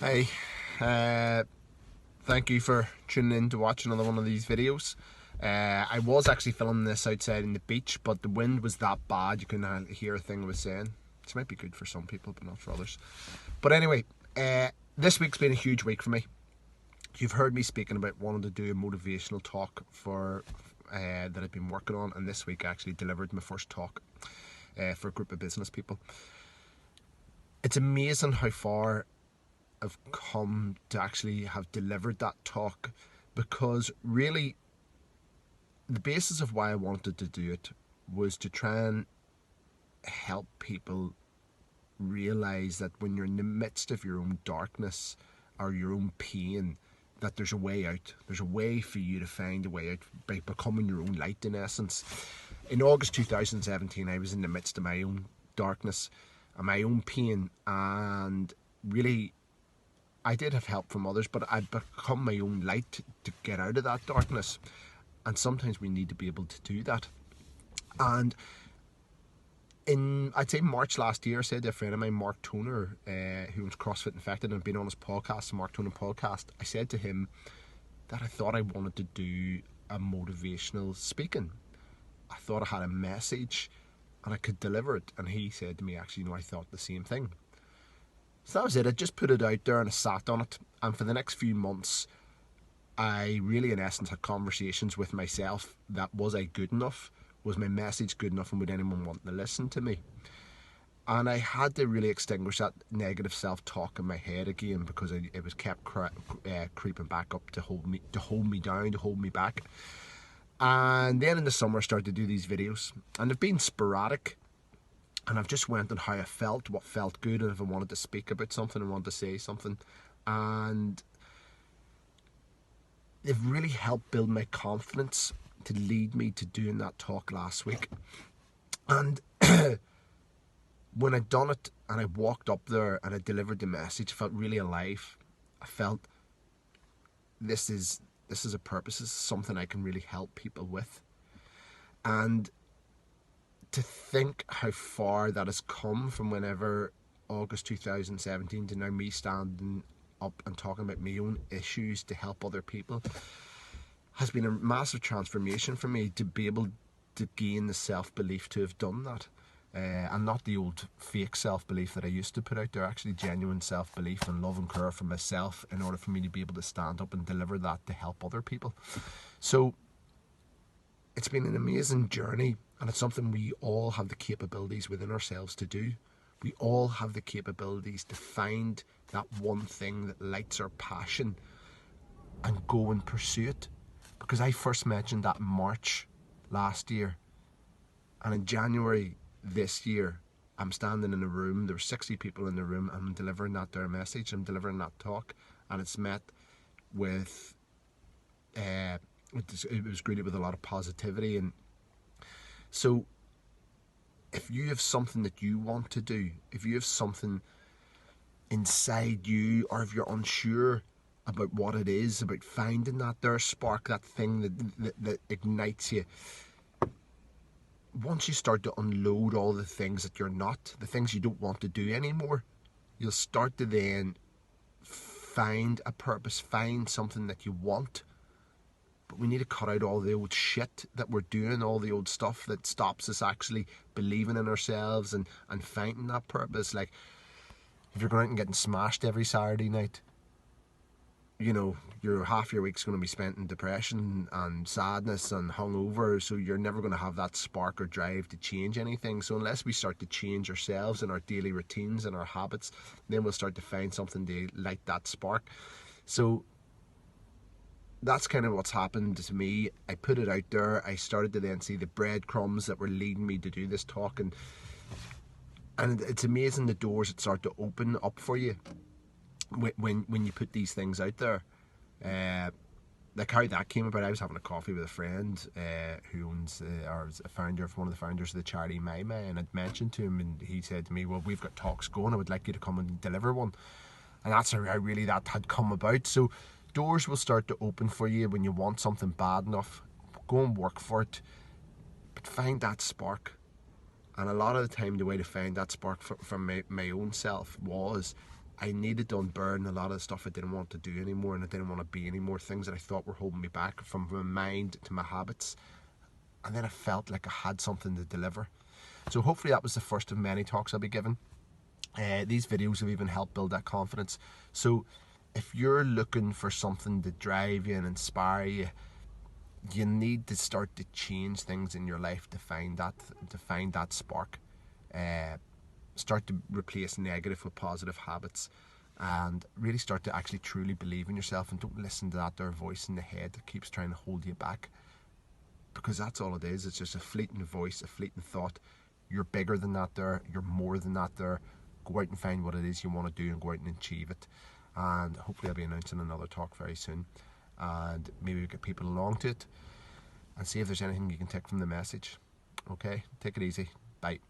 Hey, uh, thank you for tuning in to watch another one of these videos. I was actually filming this outside in the beach, but the wind was that bad you couldn't hear a thing I was saying. This might be good for some people, but not for others. But anyway, this week's been a huge week for me. You've heard me speaking about wanting to do a motivational talk that I've been working on, and this week I actually delivered my first talk for a group of business people. It's amazing how far I've come to actually have delivered that talk, because really the basis of why I wanted to do it was to try and help people realize that when you're in the midst of your own darkness or your own pain, that there's a way out. There's a way for you to find a way out by becoming your own light, in essence. In August 2017, I was in the midst of my own darkness and my own pain, and really I did have help from others, but I'd become my own light to get out of that darkness. And sometimes we need to be able to do that. And in, I'd say, March last year, I said to a friend of mine, Mark Toner, who was CrossFit Infected and had been on his podcast, the Mark Toner podcast, I said to him that I thought I wanted to do a motivational speaking. I thought I had a message and I could deliver it. And he said to me, actually, I thought the same thing. So that was it. I just put it out there and I sat on it. And for the next few months, I really, in essence, had conversations with myself that, was I good enough? Was my message good enough? And would anyone want to listen to me? And I had to really extinguish that negative self-talk in my head again, because it was kept creeping back up to hold me down, to hold me back. And then in the summer, I started to do these videos, and they've been sporadic. And I've just went on how I felt, what felt good, and if I wanted to speak about something, I wanted to say something. And they've really helped build my confidence to lead me to doing that talk last week. And when I'd done it and I walked up there and I delivered the message, I felt really alive. I felt this is a purpose, this is something I can really help people with. And to think how far that has come from whenever August 2017 to now, me standing up and talking about my own issues to help other people, has been a massive transformation for me, to be able to gain the self-belief to have done that. And not the old fake self-belief that I used to put out there, actually genuine self-belief and love and care for myself, in order for me to be able to stand up and deliver that to help other people. So it's been an amazing journey, and it's something we all have the capabilities within ourselves to do. We all have the capabilities to find that one thing that lights our passion and go and pursue it. Because I first mentioned that in March last year, and in January this year, I'm standing in a room, there were 60 people in the room, and I'm delivering that their message, I'm delivering that talk, and it's met with it was greeted with a lot of positivity. And so if you have something that you want to do, if you have something inside you, or if you're unsure about what it is, about finding that there spark, that thing that ignites you, once you start to unload all the things that you're not, the things you don't want to do anymore, you'll start to then find a purpose, find something that you want. But we need to cut out all the old shit that we're doing, all the old stuff that stops us actually believing in ourselves and finding that purpose. Like, if you're going out and getting smashed every Saturday night, your half your week's going to be spent in depression and sadness and hungover, so you're never going to have that spark or drive to change anything. So unless we start to change ourselves and our daily routines and our habits, then we'll start to find something to light that spark. So that's kind of what's happened to me. I put it out there. I started to then see the breadcrumbs that were leading me to do this talk, and it's amazing the doors that start to open up for you when you put these things out there. Like how that came about, I was having a coffee with a friend who owns or is one of the founders of the charity My May, and I'd mentioned to him, and he said to me, well, we've got talks going, I would like you to come and deliver one. And that's how really that had come about. So doors will start to open for you when you want something bad enough. Go and work for it, but find that spark. And a lot of the time, the way to find that spark from my own self was I needed to unburn a lot of the stuff I didn't want to do anymore, and I didn't want to be anymore. Things that I thought were holding me back, from my mind to my habits. And then I felt like I had something to deliver. So hopefully that was the first of many talks I'll be giving. These videos have even helped build that confidence. So if you're looking for something to drive you and inspire you, you need to start to change things in your life to find that spark. Start to replace negative with positive habits, and really start to actually truly believe in yourself, and don't listen to that there voice in the head that keeps trying to hold you back, because that's all it is. It's just a fleeting voice, a fleeting thought. You're bigger than that there, you're more than that there. Go out and find what it is you want to do and go out and achieve it. And hopefully I'll be announcing another talk very soon, and maybe we get people along to it and see if there's anything you can take from the message. Okay, take it easy. Bye.